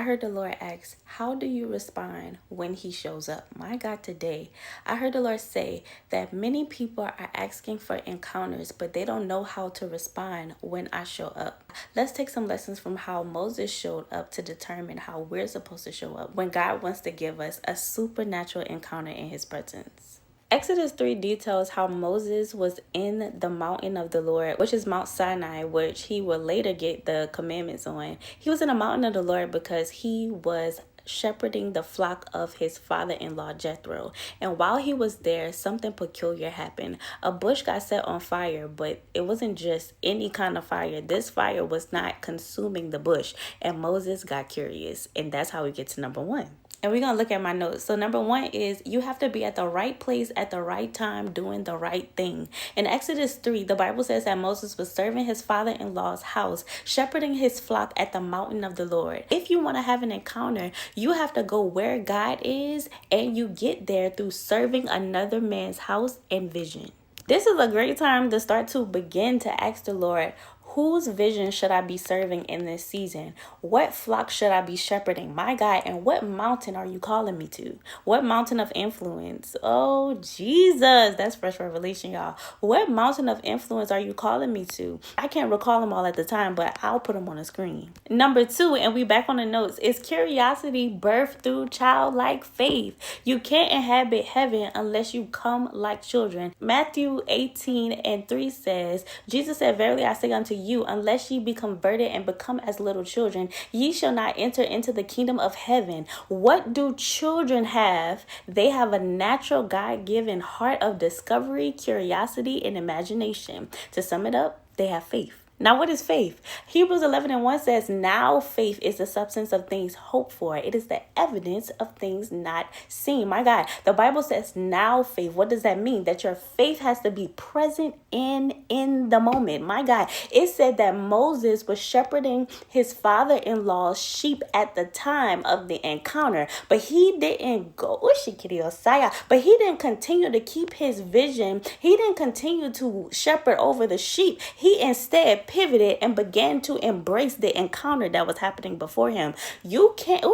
heard the Lord ask, how do you respond when he shows up? My God, today, I heard the Lord say that many people are asking for encounters, but they don't know how to respond when I show up. Let's take some lessons from how Moses showed up to determine how we're supposed to show up when God wants to give us a supernatural encounter in his presence. Exodus 3 details how Moses was in the mountain of the Lord, which is Mount Sinai, which he will later get the commandments on. He was in the mountain of the Lord because he was shepherding the flock of his father-in-law Jethro. And while he was there, something peculiar happened. A bush got set on fire, but it wasn't just any kind of fire. This fire was not consuming the bush. And Moses got curious. And that's how we get to number 1. And we're going to look at my notes. So number 1 is you have to be at the right place at the right time doing the right thing. In Exodus 3, the Bible says that Moses was serving his father-in-law's house, shepherding his flock at the mountain of the Lord. If you want to have an encounter, you have to go where God is, and you get there through serving another man's house and vision. This is a great time to start to begin to ask the Lord, whose vision should I be serving in this season? What flock should I be shepherding? My God, and what mountain are you calling me to? What mountain of influence? Oh, Jesus, that's fresh revelation, y'all. What mountain of influence are you calling me to? I can't recall them all at the time, but I'll put them on the screen. Number 2, and we back on the notes, is curiosity birthed through childlike faith. You can't inhabit heaven unless you come like children. Matthew 18:3 says, Jesus said, verily I say unto you, unless ye be converted and become as little children, ye shall not enter into the kingdom of heaven. What do children have? They have a natural God-given heart of discovery, curiosity, and imagination. To sum it up, they have faith. Now, what is faith? Hebrews 11:1 says, now faith is the substance of things hoped for. It is the evidence of things not seen. My God, the Bible says now faith. What does that mean? That your faith has to be present in the moment. My God, it said that Moses was shepherding his father-in-law's sheep at the time of the encounter, but he didn't but he didn't continue to keep his vision. He didn't continue to shepherd over the sheep. He instead pivoted and began to embrace the encounter that was happening before him. You can't,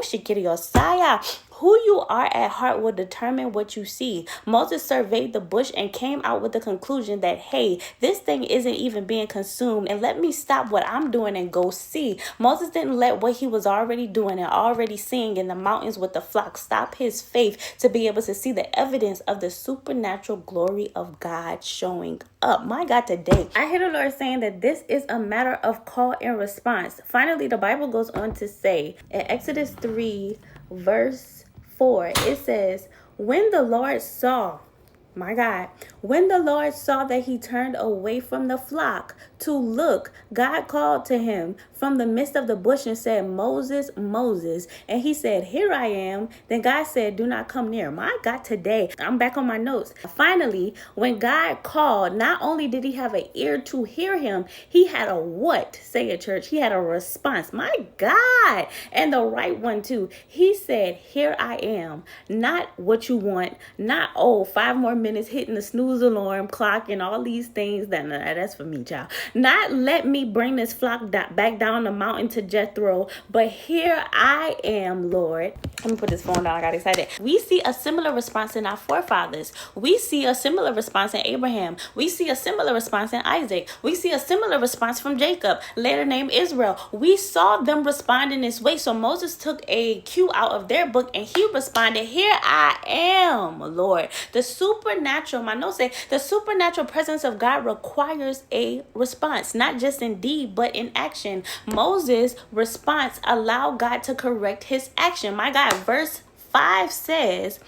who you are at heart will determine what you see. Moses surveyed the bush and came out with the conclusion that, hey, this thing isn't even being consumed, and let me stop what I'm doing and go see. Moses didn't let what he was already doing and already seeing in the mountains with the flock stop his faith to be able to see the evidence of the supernatural glory of God showing up. My God, today, I hear the Lord saying that this is a matter of call and response. Finally, the Bible goes on to say in Exodus 3, verse 4, it says, when the Lord saw, my God, when the Lord saw that he turned away from the flock to look, God called to him from the midst of the bush and said, Moses, Moses. And he said, here I am. Then God said, do not come near. My God, today, I'm back on my notes. Finally, when God called, not only did he have an ear to hear him, he had a what? Say it, church. He had a response. My God. And the right one too. He said, here I am. Not what you want. Not, 5 more minutes hitting the snooze alarm clock and all these things. That's for me, child. Not let me bring this flock back down the mountain to Jethro, but here I am, Lord. Let me put this phone down. I got excited. We see a similar response in our forefathers. We see a similar response in Abraham. We see a similar response in Isaac. We see a similar response from Jacob, later named Israel. We saw them respond in this way. So Moses took a cue out of their book and he responded, here I am, Lord. The supernatural, my notes say, the supernatural presence of God requires a response, not just in deed, but in action. Moses' response allowed God to correct his action. My God, verse 5 says,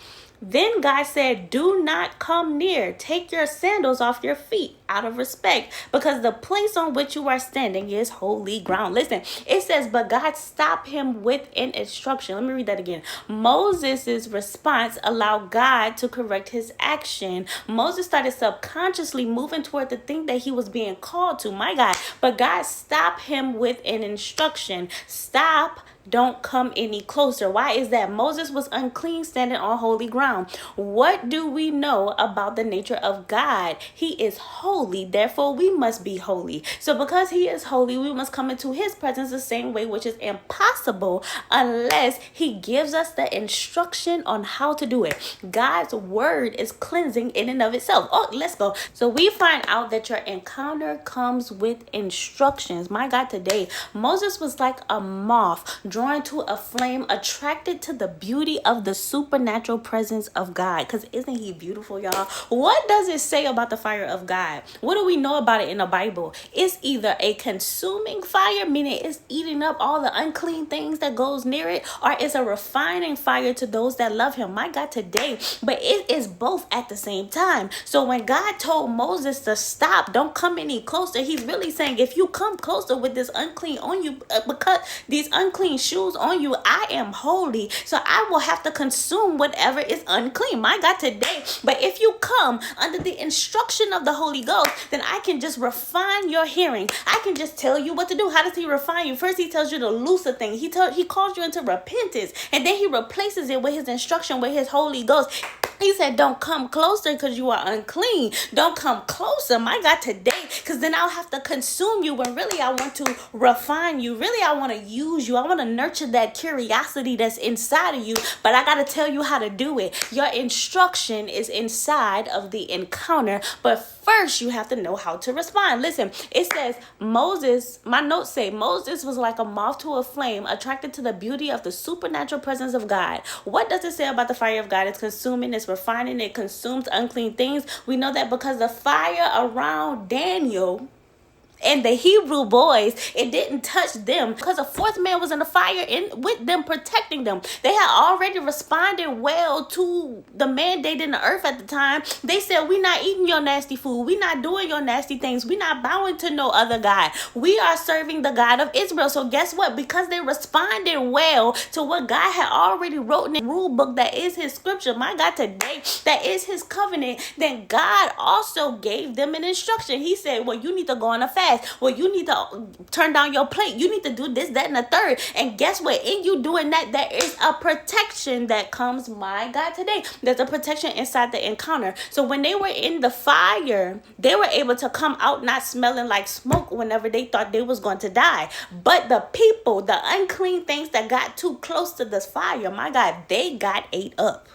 then God said, do not come near. Take your sandals off your feet out of respect, because the place on which you are standing is holy ground. Listen, it says, but God stopped him with an instruction. Let me read that again. Moses' response allowed God to correct his action. Moses started subconsciously moving toward the thing that he was being called to. My God, but God stopped him with an instruction. Stop. Don't come any closer. Why is that? Moses was unclean, standing on holy ground. What do we know about the nature of God? He is holy. holy, therefore we must be holy. So because he is holy, we must come into his presence the same way, which is impossible unless he gives us the instruction on how to do it. God's word is cleansing in and of itself. Oh, let's go. So we find out that your encounter comes with instructions. My God, today, Moses was like a moth drawn to a flame, attracted to the beauty of the supernatural presence of God. Because isn't he beautiful, y'all? What does it say about the fire of God? What do we know about it in the Bible? It's either a consuming fire, meaning it's eating up all the unclean things that goes near it, or it's a refining fire to those that love him. My God, today. But it is both at the same time. So when God told Moses to stop, don't come any closer, he's really saying, if you come closer with this unclean on you, because these unclean shoes on you, I am holy. So I will have to consume whatever is unclean. My God, today. But if you come under the instruction of the Holy Ghost, then I can just refine your hearing. I can just tell you what to do. How does he refine you? First, he tells you to loose a thing. He calls you into repentance, and then he replaces it with his instruction, with his Holy Ghost. He said, don't come closer because you are unclean. Don't come closer, my God, today, because then I'll have to consume you when really I want to refine you. Really, I want to use you. I want to nurture that curiosity that's inside of you, but I got to tell you how to do it. Your instruction is inside of the encounter, but first you have to know how to respond. Listen, it says Moses, my notes say Moses was like a moth to a flame, attracted to the beauty of the supernatural presence of God. What does it say about the fire of God? It's consuming, it's refining, it consumes unclean things. We know that because the fire around Daniel and the Hebrew boys, it didn't touch them because a fourth man was in the fire with them, protecting them. They had already responded well to the mandate in the earth at the time. They said, we're not eating your nasty food. We're not doing your nasty things. We're not bowing to no other God. We are serving the God of Israel. So guess what? Because they responded well to what God had already wrote in the rule book, that is his scripture, my God, today, that is his covenant, then God also gave them an instruction. He said, well, you need to go on a fast. Well, you need to turn down your plate. You need to do this, that, and the third. And guess what? In you doing that, there is a protection that comes, my God, today. There's a protection inside the encounter. So when they were in the fire, they were able to come out not smelling like smoke whenever they thought they was going to die. But the people, the unclean things that got too close to this fire, my God, they got ate up.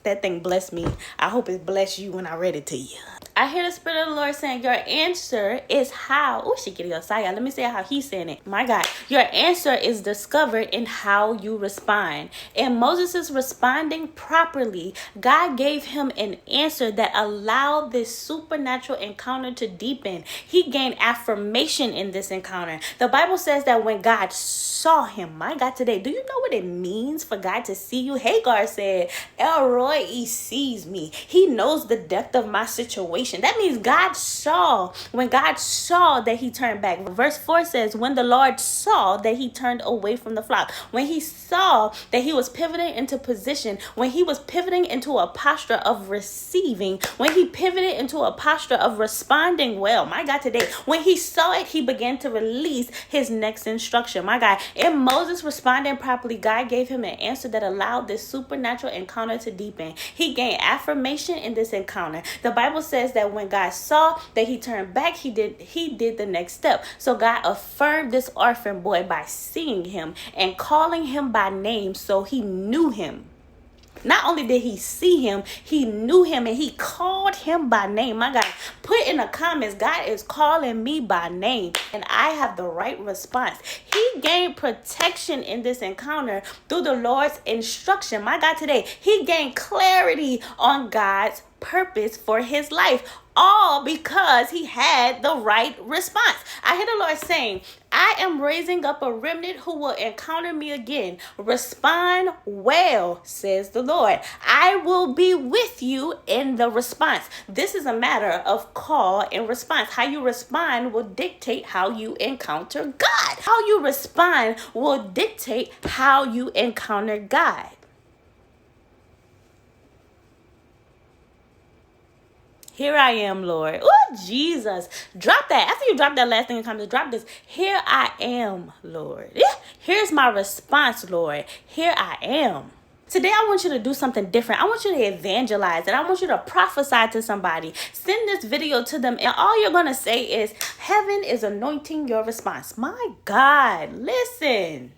That thing blessed me. I hope it blessed you when I read it to you. I hear the Spirit of the Lord saying, your answer is how. Oh, she getting excited. Let me say how he's saying it. My God, your answer is discovered in how you respond. And Moses is responding properly. God gave him an answer that allowed this supernatural encounter to deepen. He gained affirmation in this encounter. The Bible says that when God saw him, my God, today, do you know what it means for God to see you? Hagar said, El Roy, he sees me. He knows the depth of my situation. That means God saw. When God saw that he turned back. Verse 4 says, when the Lord saw that he turned away from the flock. When he saw that he was pivoting into position. When he was pivoting into a posture of receiving. When he pivoted into a posture of responding well. My God, today. When he saw it, he began to release his next instruction. My God. In Moses responding properly, God gave him an answer that allowed this supernatural encounter to deepen. He gained affirmation in this encounter. The Bible says that when God saw that he turned back, he did the next step. So God affirmed this orphan boy by seeing him and calling him by name, so he knew him. Not only did he see him, he knew him and he called him by name. My God, put in the comments, God is calling me by name and I have the right response. He gained protection in this encounter through the Lord's instruction. My God, today, he gained clarity on God's purpose for his life, all because he had the right response. I hear the Lord saying, I am raising up a remnant who will encounter me again. Respond well, says the Lord. I will be with you in the response. This is a matter of call and response. How you respond will dictate how you encounter God. How you respond will dictate how you encounter God. Here I am, Lord. Oh, Jesus. Drop that. After you drop that last thing in comments, drop this. Here I am, Lord. Here's my response, Lord. Here I am. Today, I want you to do something different. I want you to evangelize and I want you to prophesy to somebody. Send this video to them, and all you're going to say is, heaven is anointing your response. My God, listen.